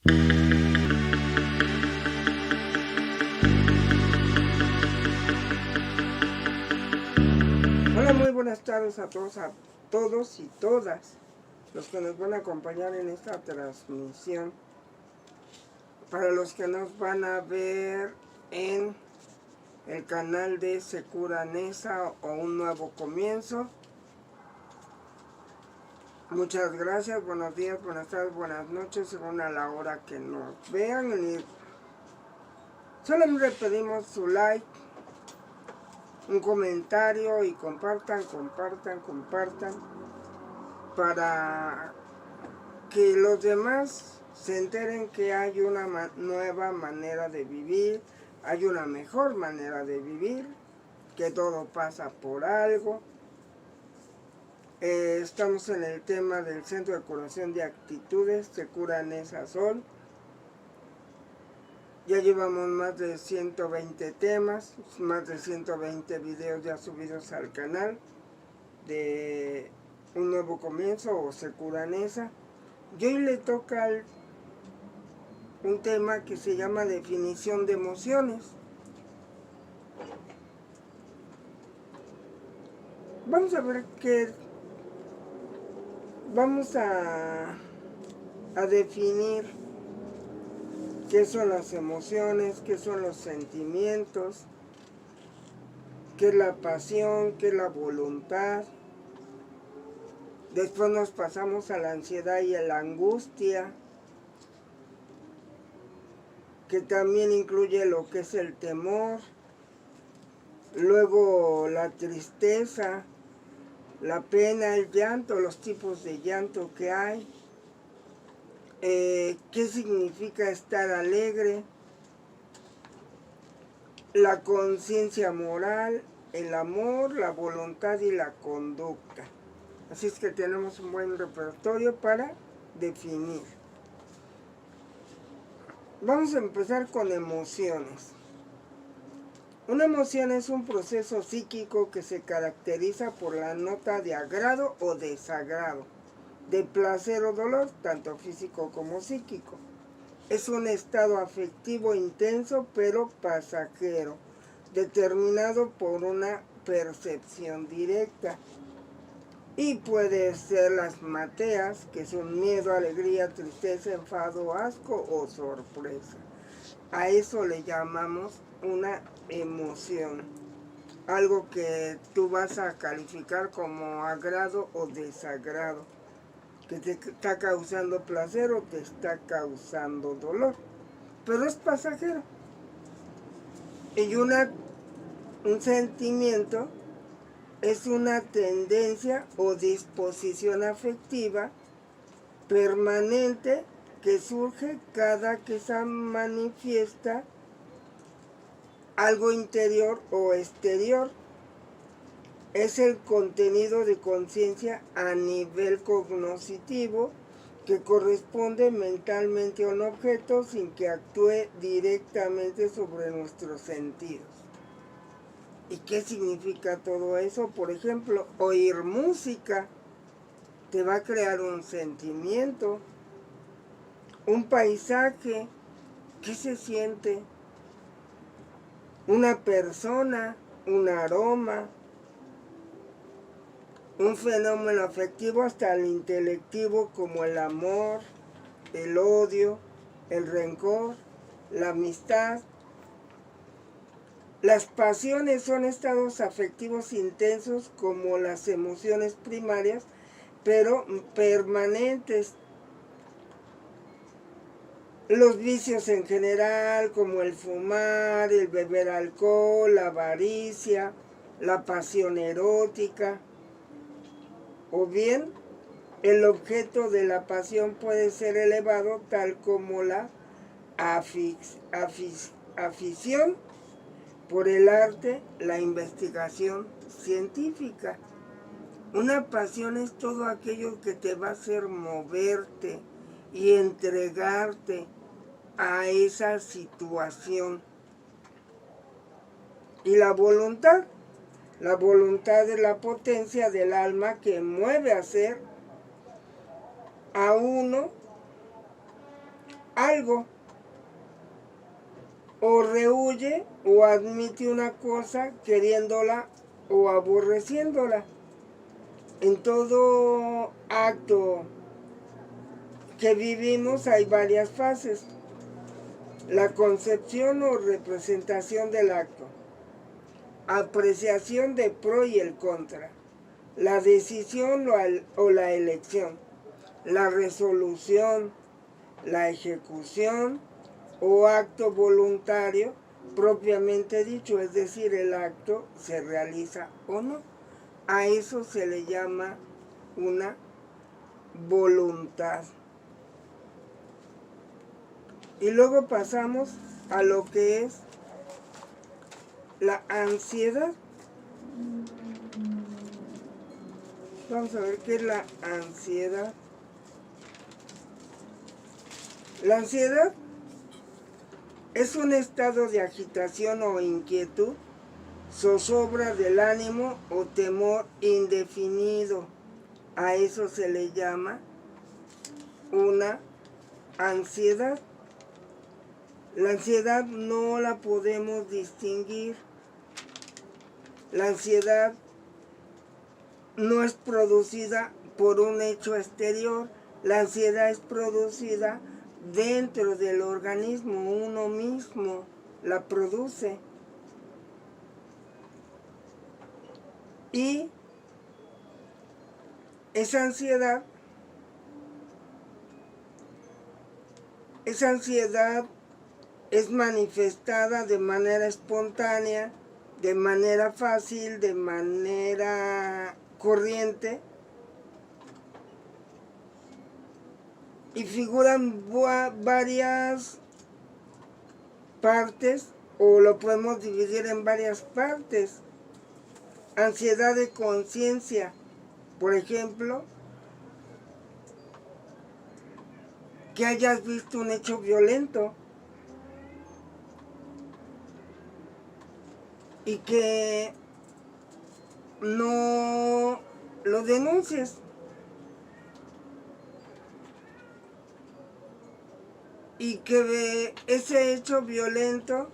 Hola, muy buenas tardes a todos y todas los que nos van a acompañar en esta transmisión. Para los que nos van a ver en el canal de Secura Nesa o Un Nuevo Comienzo, muchas gracias, buenos días, buenas tardes, buenas noches, según a la hora que nos vean. Y solamente pedimos su like, un comentario y compartan para que los demás se enteren que hay una nueva manera de vivir, hay una mejor manera de vivir, que todo pasa por algo. Estamos en el tema del Centro de Curación de Actitudes, Secura Nesa Sol. Ya llevamos más de 120 temas, más de 120 videos ya subidos al canal de Un Nuevo Comienzo o Secura Nesa. Y hoy le toca un tema que se llama definición de emociones. Vamos a ver vamos a definir qué son las emociones, qué son los sentimientos, qué es la pasión, qué es la voluntad. Después nos pasamos a la ansiedad y a la angustia, que también incluye lo que es el temor. Luego la tristeza, la pena, el llanto, los tipos de llanto que hay. ¿Qué significa estar alegre? La conciencia moral, el amor, la voluntad y la conducta. Así es que tenemos un buen repertorio para definir. Vamos a empezar con emociones. Una emoción es un proceso psíquico que se caracteriza por la nota de agrado o desagrado, de placer o dolor, tanto físico como psíquico. Es un estado afectivo intenso pero pasajero, determinado por una percepción directa. Y puede ser las mateas, que son miedo, alegría, tristeza, enfado, asco o sorpresa. A eso le llamamos una emoción. Algo que tú vas a calificar como agrado o desagrado, que te está causando placer o te está causando dolor. Pero es pasajero. Y un sentimiento es una tendencia o disposición afectiva permanente que surge cada que se manifiesta algo interior o exterior. Es el contenido de conciencia a nivel cognoscitivo que corresponde mentalmente a un objeto sin que actúe directamente sobre nuestros sentidos. ¿Y qué significa todo eso? Por ejemplo, oír música te va a crear un sentimiento. Un paisaje, ¿qué se siente? Una persona, un aroma, un fenómeno afectivo hasta el intelectivo como el amor, el odio, el rencor, la amistad. Las pasiones son estados afectivos intensos como las emociones primarias, pero permanentes. Los vicios en general, como el fumar, el beber alcohol, la avaricia, la pasión erótica, o bien el objeto de la pasión puede ser elevado, tal como la afición por el arte, la investigación científica. Una pasión es todo aquello que te va a hacer moverte y entregarte a esa situación. Y la voluntad es la potencia del alma que mueve a hacer a uno algo, o rehuye o admite una cosa queriéndola o aborreciéndola. En todo acto que vivimos hay varias fases. La concepción o representación del acto, apreciación de pro y el contra, la decisión o la elección, la resolución, la ejecución o acto voluntario propiamente dicho, es decir, el acto se realiza o no. A eso se le llama una voluntad. Y luego pasamos a lo que es la ansiedad. Vamos a ver qué es la ansiedad. La ansiedad es un estado de agitación o inquietud, zozobra del ánimo o temor indefinido. A eso se le llama una ansiedad. La ansiedad no la podemos distinguir. La ansiedad no es producida por un hecho exterior. La ansiedad es producida dentro del organismo. Uno mismo la produce. Y esa ansiedad es manifestada de manera espontánea, de manera fácil, de manera corriente, y figuran varias partes, o lo podemos dividir en varias partes. Ansiedad de conciencia, por ejemplo, que hayas visto un hecho violento y que no lo denuncies. Y que ese hecho violento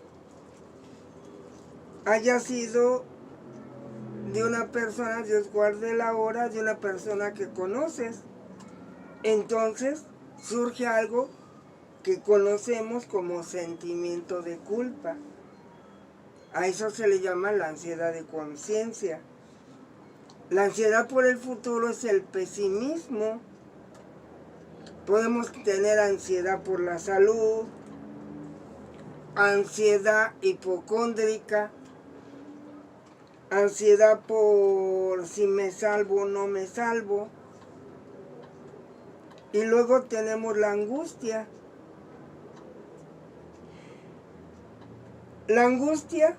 haya sido de una persona, Dios guarde la hora, de una persona que conoces. Entonces surge algo que conocemos como sentimiento de culpa. A eso se le llama la ansiedad de conciencia. La ansiedad por el futuro es el pesimismo. Podemos tener ansiedad por la salud, ansiedad hipocóndrica, ansiedad por si me salvo o no me salvo. Y luego tenemos la angustia. La angustia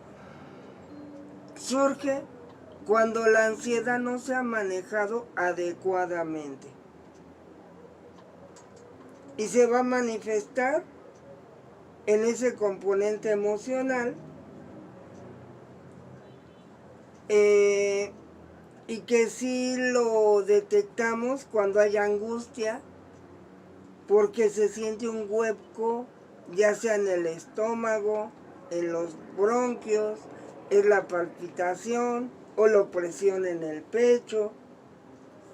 surge cuando la ansiedad no se ha manejado adecuadamente. Y se va a manifestar en ese componente emocional y que sí lo detectamos cuando hay angustia, porque se siente un hueco, ya sea en el estómago, en los bronquios, es la palpitación o la opresión en el pecho.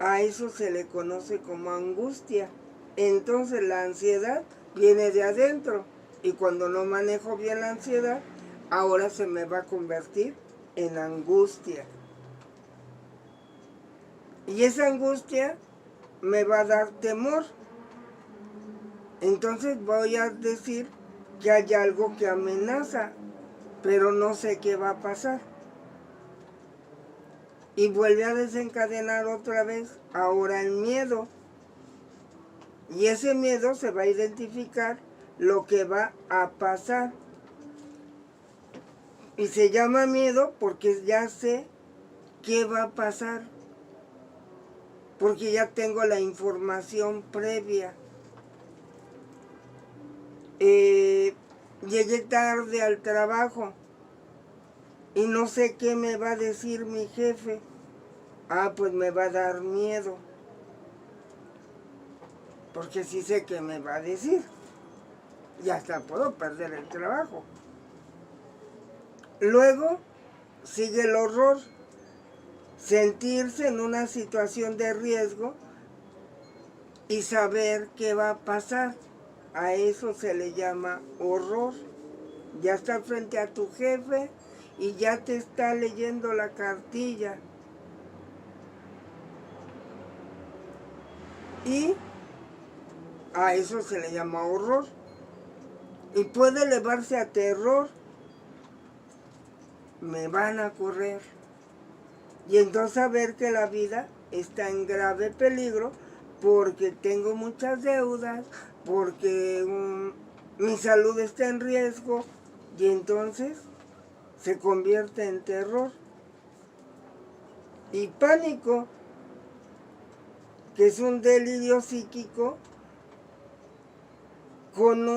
A eso se le conoce como angustia. Entonces la ansiedad viene de adentro, y cuando no manejo bien la ansiedad, ahora se me va a convertir en angustia. Y esa angustia me va a dar temor. Entonces voy a decir que hay algo que amenaza, pero no sé qué va a pasar. Y vuelve a desencadenar otra vez ahora el miedo. Y ese miedo se va a identificar lo que va a pasar. Y se llama miedo porque ya sé qué va a pasar. Porque ya tengo la información previa. Llegué tarde al trabajo y no sé qué me va a decir mi jefe. Pues me va a dar miedo, porque sí sé qué me va a decir. y hasta puedo perder el trabajo. Luego sigue el horror, sentirse en una situación de riesgo y saber qué va a pasar. A eso se le llama horror. Ya está frente a tu jefe y ya te está leyendo la cartilla. Y a eso se le llama horror. Y puede elevarse a terror. Me van a correr. Y entonces saber que la vida está en grave peligro porque tengo muchas deudas, porque mi salud está en riesgo, y entonces se convierte en terror. Y pánico, que es un delirio psíquico con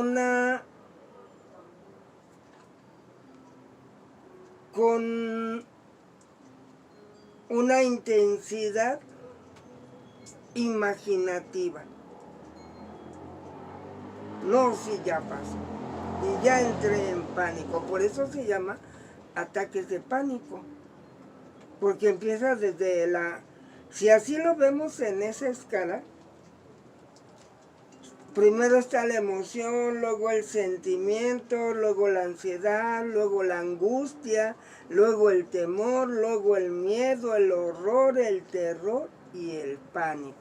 una intensidad imaginativa. No, si ya pasó. Y ya entré en pánico. Por eso se llama ataques de pánico. Porque empieza desde si así lo vemos en esa escala, primero está la emoción, luego el sentimiento, luego la ansiedad, luego la angustia, luego el temor, luego el miedo, el horror, el terror y el pánico.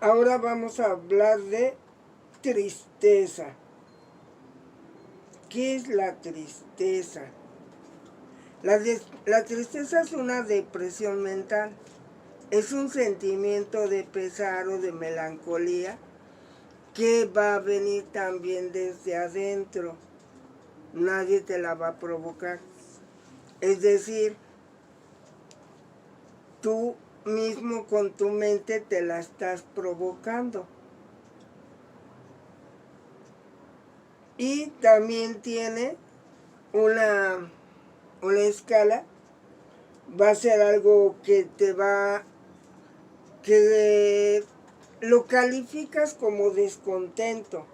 Ahora vamos a hablar de tristeza. ¿Qué es la tristeza? La tristeza es una depresión mental. Es un sentimiento de pesar o de melancolía que va a venir también desde adentro. Nadie te la va a provocar. Es decir, tú mismo con tu mente te la estás provocando. Y también tiene una escala. Va a ser algo que que lo calificas como descontento.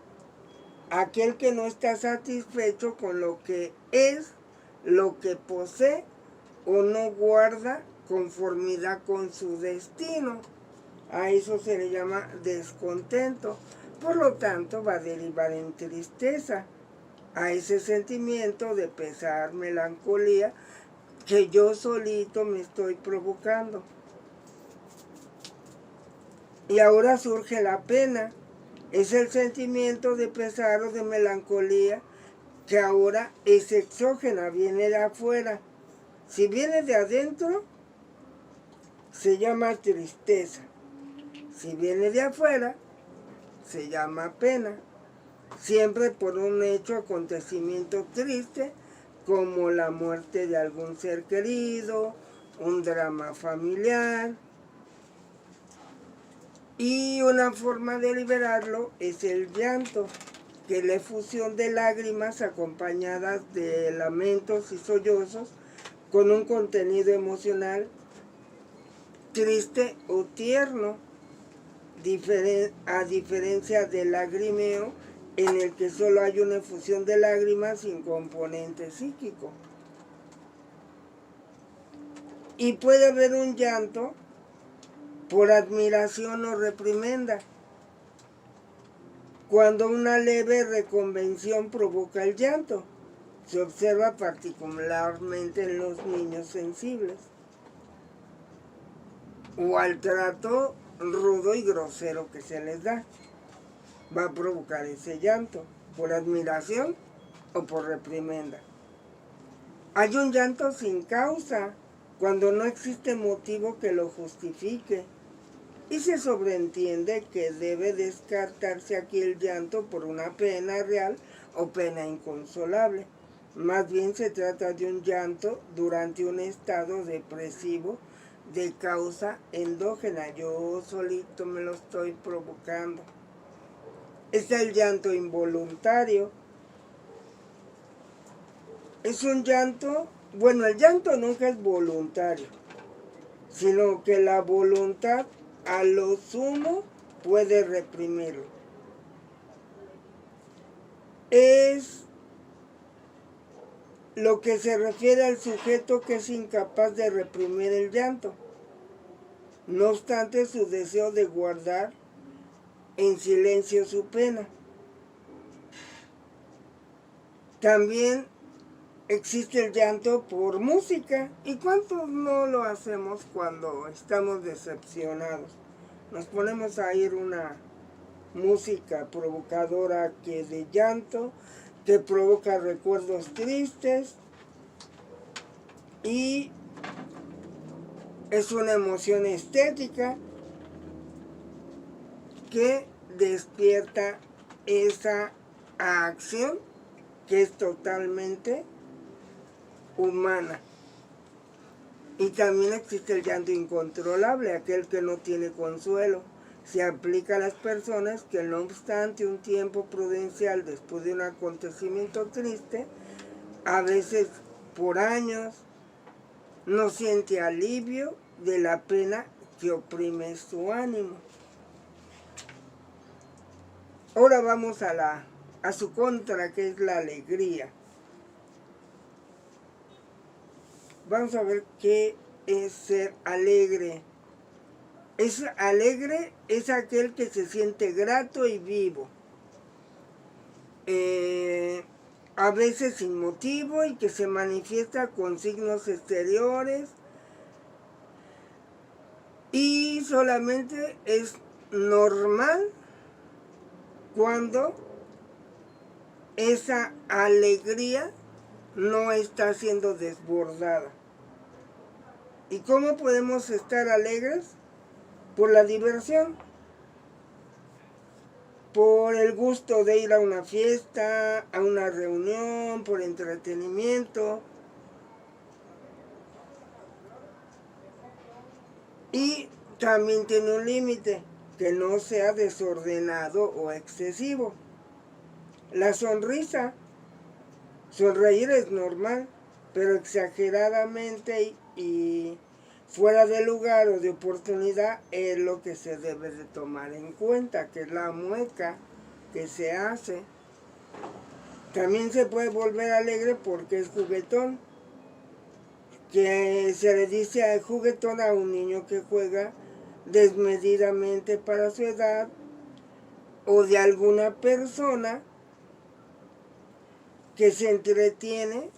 Aquel que no está satisfecho con lo que es, lo que posee o no guarda conformidad con su destino. A eso se le llama descontento. Por lo tanto, va a derivar en tristeza, a ese sentimiento de pesar, melancolía, que yo solito me estoy provocando. Y ahora surge la pena. Es el sentimiento de pesar o de melancolía que ahora es exógena, viene de afuera. Si viene de adentro, se llama tristeza. Si viene de afuera, se llama pena. Siempre por un hecho, acontecimiento triste, como la muerte de algún ser querido, un drama familiar. Y una forma de liberarlo es el llanto, que es la efusión de lágrimas acompañadas de lamentos y sollozos con un contenido emocional triste o tierno, a diferencia del lagrimeo, en el que solo hay una efusión de lágrimas sin componente psíquico. Y puede haber un llanto por admiración o reprimenda, cuando una leve reconvención provoca el llanto. Se observa particularmente en los niños sensibles, o al trato rudo y grosero que se les da. Va a provocar ese llanto, por admiración o por reprimenda. Hay un llanto sin causa, cuando no existe motivo que lo justifique, y se sobreentiende que debe descartarse aquí el llanto por una pena real o pena inconsolable. Más bien se trata de un llanto durante un estado depresivo de causa endógena. Yo solito me lo estoy provocando. Está el llanto involuntario. Es un llanto, bueno, el llanto nunca es voluntario. sino que la voluntad a lo sumo puede reprimirlo. Es lo que se refiere al sujeto que es incapaz de reprimir el llanto. No obstante, su deseo de guardar en silencio su pena. También existe el llanto por música. ¿Y cuántos no lo hacemos cuando estamos decepcionados? Nos ponemos a oír una música provocadora que de llanto, que provoca recuerdos tristes y es una emoción estética que despierta esa acción que es totalmente humana. Y también existe el llanto incontrolable, aquel que no tiene consuelo. Se aplica a las personas que no obstante un tiempo prudencial después de un acontecimiento triste, a veces por años, no siente alivio de la pena que oprime su ánimo. Ahora vamos a su contra, que es la alegría. Vamos a ver qué es ser alegre. Alegre es aquel que se siente grato y vivo. A veces sin motivo y que se manifiesta con signos exteriores. Y solamente es normal cuando esa alegría no está siendo desbordada. ¿Y cómo podemos estar alegres? Por la diversión, por el gusto de ir a una fiesta, a una reunión, por entretenimiento. Y también tiene un límite, que no sea desordenado o excesivo. La sonrisa, sonreír es normal, pero exageradamente y fuera de lugar o de oportunidad es lo que se debe de tomar en cuenta, que es la mueca que se hace. También se puede volver alegre porque es juguetón, que se le dice juguetón a un niño que juega desmedidamente para su edad, o de alguna persona que se entretiene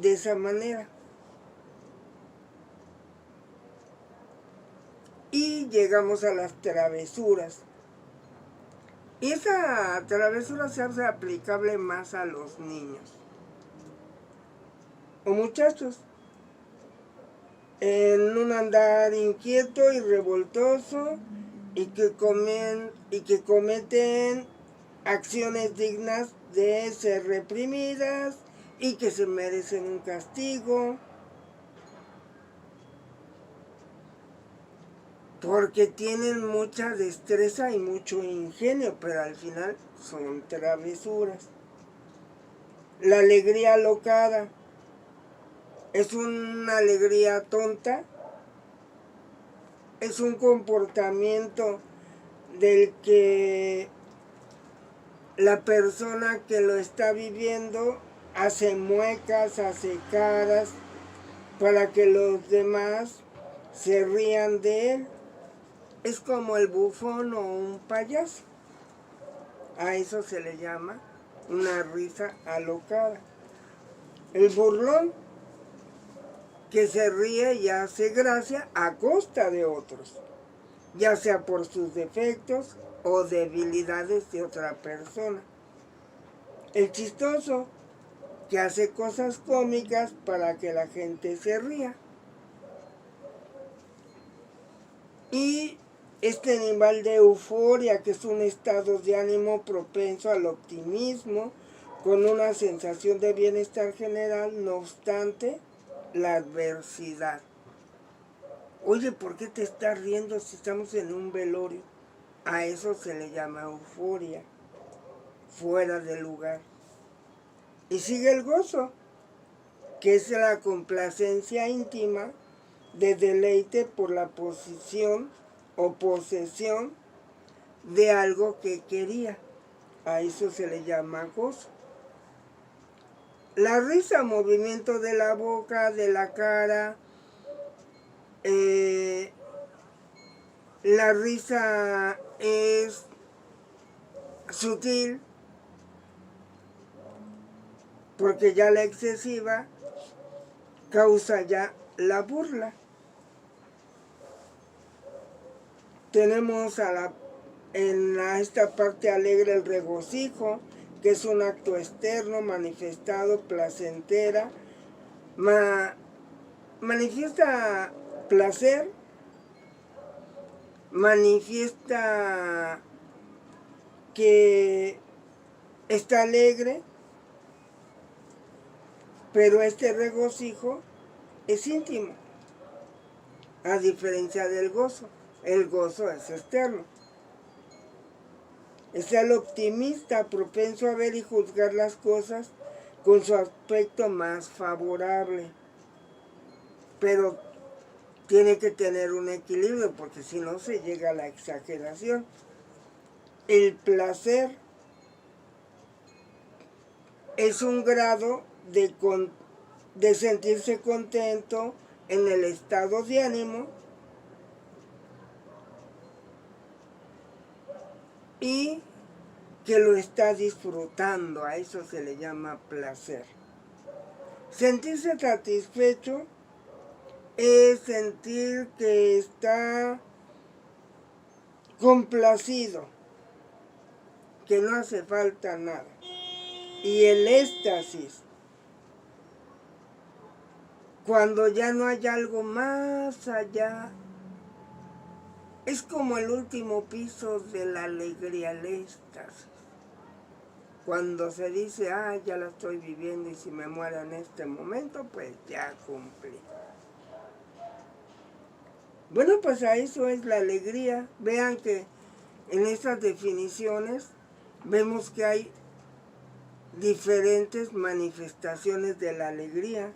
de esa manera. Y llegamos a las travesuras. Y esa travesura se hace aplicable más a los niños o muchachos. En un andar inquieto y revoltoso y que cometen acciones dignas de ser reprimidas y que se merecen un castigo. Porque tienen mucha destreza y mucho ingenio, pero al final son travesuras. La alegría alocada es una alegría tonta, es un comportamiento del que la persona que lo está viviendo hace muecas, hace caras, para que los demás se rían de él. Es como el bufón o un payaso. A eso se le llama una risa alocada. El burlón, que se ríe y hace gracia a costa de otros, ya sea por sus defectos o debilidades de otra persona. El chistoso, que hace cosas cómicas para que la gente se ría. Y este nivel de euforia, que es un estado de ánimo propenso al optimismo, con una sensación de bienestar general, no obstante la adversidad. Oye, ¿por qué te estás riendo si estamos en un velorio? A eso se le llama euforia, fuera de lugar. Y sigue el gozo, que es la complacencia íntima de deleite por la posición o posesión de algo que quería. A eso se le llama gozo. La risa, movimiento de la boca, de la cara. La risa es sutil, porque ya la excesiva causa ya la burla. Tenemos en esta parte alegre el regocijo, que es un acto externo, manifestado, placentera. Manifiesta placer, manifiesta que está alegre, pero este regocijo es íntimo, a diferencia del gozo. El gozo es externo. Es el optimista, propenso a ver y juzgar las cosas con su aspecto más favorable. Pero tiene que tener un equilibrio, porque si no se llega a la exageración. El placer es un grado de sentirse contento en el estado de ánimo y que lo está disfrutando. A eso se le llama placer. Sentirse satisfecho es sentir que está complacido, que no hace falta nada. Y el éxtasis, cuando ya no hay algo más allá, es como el último piso de la alegría, el éxtasis. Cuando se dice, ya la estoy viviendo y si me muero en este momento, pues ya cumplí. Bueno, pues a eso es la alegría. Vean que en estas definiciones vemos que hay diferentes manifestaciones de la alegría.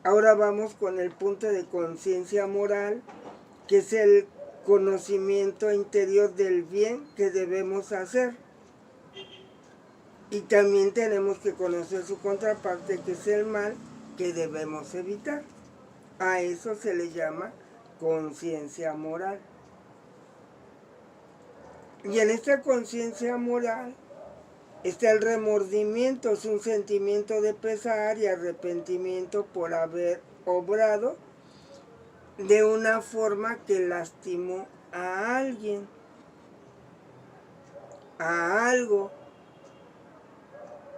Ahora vamos con el punto de conciencia moral, que es el conocimiento interior del bien que debemos hacer. Y también tenemos que conocer su contraparte, que es el mal que debemos evitar. A eso se le llama conciencia moral. Y en esta conciencia moral está el remordimiento, es un sentimiento de pesar y arrepentimiento por haber obrado de una forma que lastimó a alguien, a algo.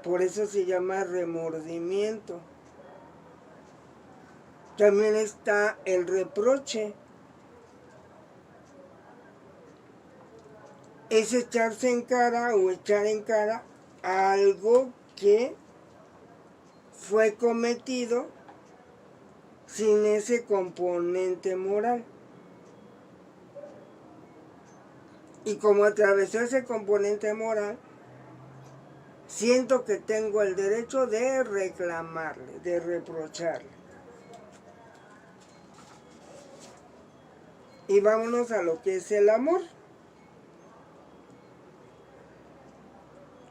Por eso se llama remordimiento. También está el reproche. Es echarse en cara o echar en cara algo que fue cometido sin ese componente moral. Y como atravesó ese componente moral, siento que tengo el derecho de reclamarle, de reprocharle. Y vámonos a lo que es el amor.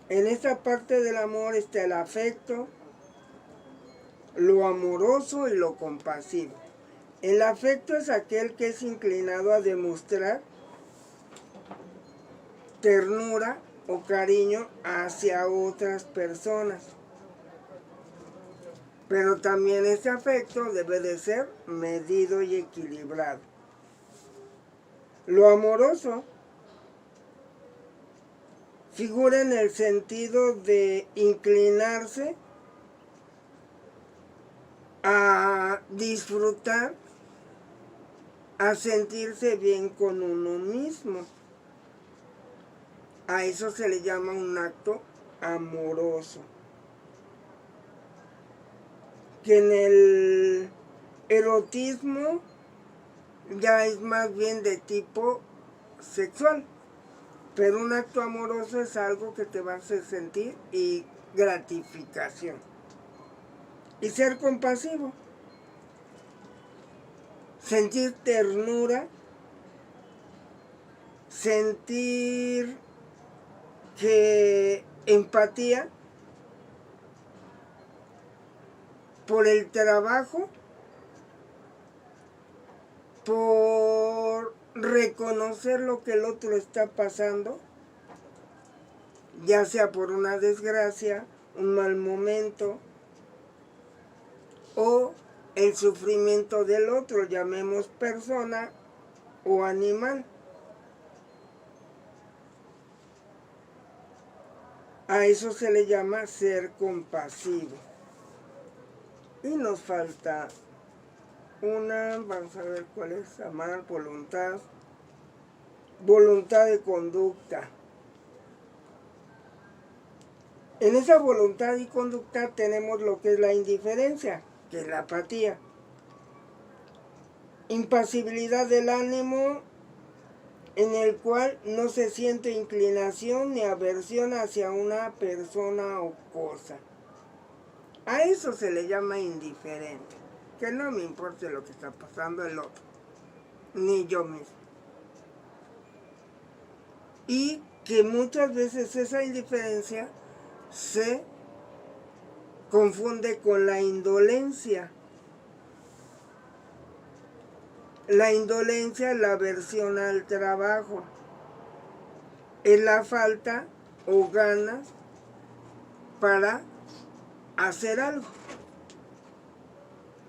En esta parte del amor está el afecto, lo amoroso y lo compasivo. El afecto es aquel que es inclinado a demostrar ternura o cariño hacia otras personas. Pero también ese afecto debe de ser medido y equilibrado. Lo amoroso figura en el sentido de inclinarse a disfrutar, a sentirse bien con uno mismo. A eso se le llama un acto amoroso. Que en el erotismo ya es más bien de tipo sexual. Pero un acto amoroso es algo que te va a hacer sentir y gratificación. Y ser compasivo. sentir ternura, sentir que empatía por el trabajo, por reconocer lo que el otro está pasando, ya sea por una desgracia, un mal momento o el sufrimiento del otro, llamemos persona o animal. A eso se le llama ser compasivo. Y nos falta una, vamos a ver cuál es, amar, voluntad. Voluntad de conducta. En esa voluntad y conducta tenemos lo que es la indiferencia, que es la apatía. Impasibilidad del ánimo, en el cual no se siente inclinación ni aversión hacia una persona o cosa. A eso se le llama indiferente, que no me importe lo que está pasando el otro, ni yo mismo. Y que muchas veces esa indiferencia se confunde con la indolencia. La indolencia es la aversión al trabajo, es la falta o ganas para hacer algo.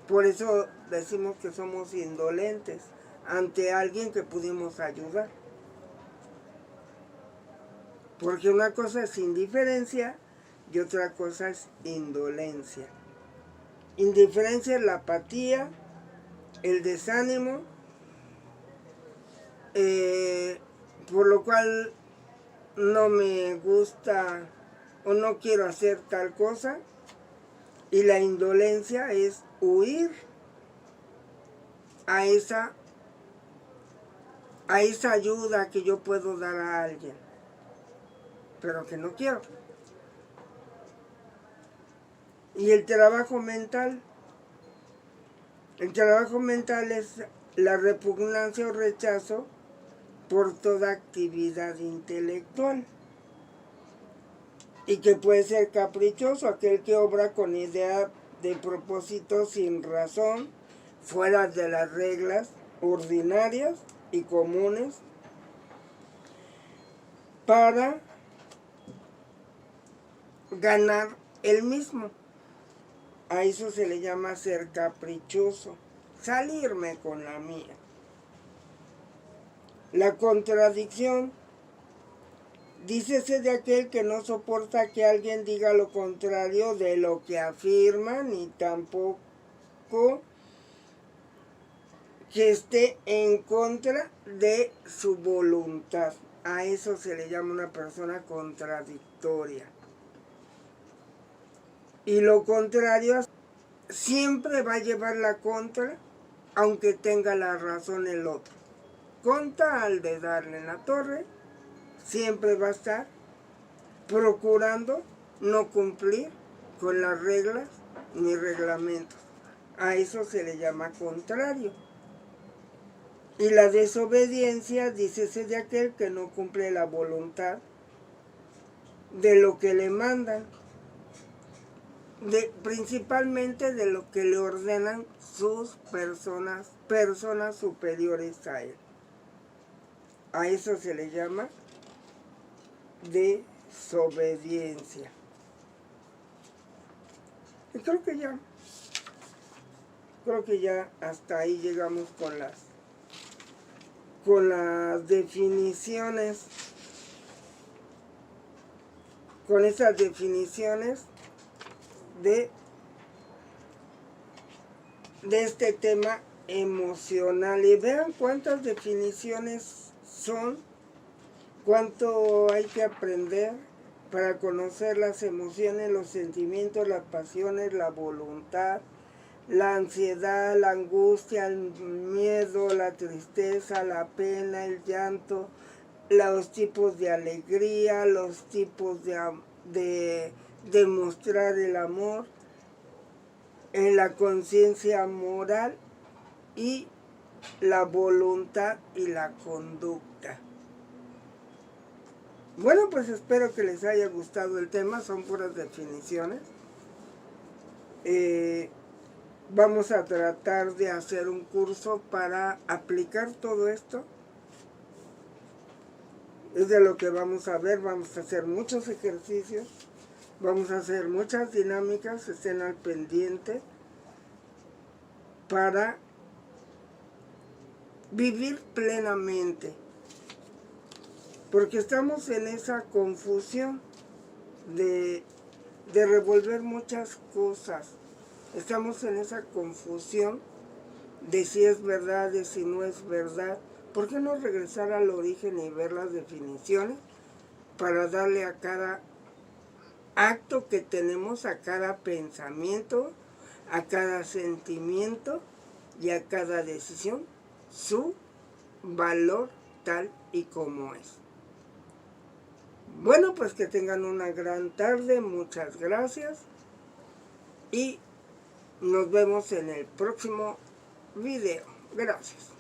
Por eso decimos que somos indolentes ante alguien que pudimos ayudar. Porque una cosa es indiferencia y otra cosa es indolencia. Indiferencia es la apatía, el desánimo, por lo cual no me gusta o no quiero hacer tal cosa. Y la indolencia es huir a esa ayuda que yo puedo dar a alguien, pero que no quiero. Y el trabajo mental. El trabajo mental es la repugnancia o rechazo por toda actividad intelectual. Y que puede ser caprichoso, aquel que obra con idea de propósito sin razón, fuera de las reglas ordinarias y comunes, para ganar el mismo. A eso se le llama ser caprichoso, salirme con la mía. La contradicción, dícese de aquel que no soporta que alguien diga lo contrario de lo que afirma, ni tampoco que esté en contra de su voluntad. A eso se le llama una persona contradictoria. Y lo contrario siempre va a llevar la contra, aunque tenga la razón el otro. Con tal de darle en la torre, siempre va a estar procurando no cumplir con las reglas ni reglamentos. A eso se le llama contrario. Y la desobediencia, dícese de aquel que no cumple la voluntad de lo que le mandan, principalmente de lo que le ordenan sus personas superiores a él. A eso se le llama desobediencia. Y creo que ya hasta ahí llegamos con las definiciones, con esas definiciones de este tema emocional. Y vean cuántas definiciones son, cuánto hay que aprender para conocer las emociones, los sentimientos, las pasiones, la voluntad, la ansiedad, la angustia, el miedo, la tristeza, la pena, el llanto, los tipos de alegría, los tipos de demostrar el amor, en la conciencia moral y la voluntad y la conducta. Bueno, pues espero que les haya gustado el tema, son puras definiciones. Vamos a tratar de hacer un curso para aplicar todo esto. Es de lo que vamos a ver, vamos a hacer muchos ejercicios, vamos a hacer muchas dinámicas, estén al pendiente para vivir plenamente. Porque estamos en esa confusión de revolver muchas cosas. Estamos en esa confusión de si es verdad, de si no es verdad. ¿Por qué no regresar al origen y ver las definiciones para darle a cada acto que tenemos, a cada pensamiento, a cada sentimiento y a cada decisión su valor tal y como es? Bueno, pues que tengan una gran tarde, muchas gracias y nos vemos en el próximo video. Gracias.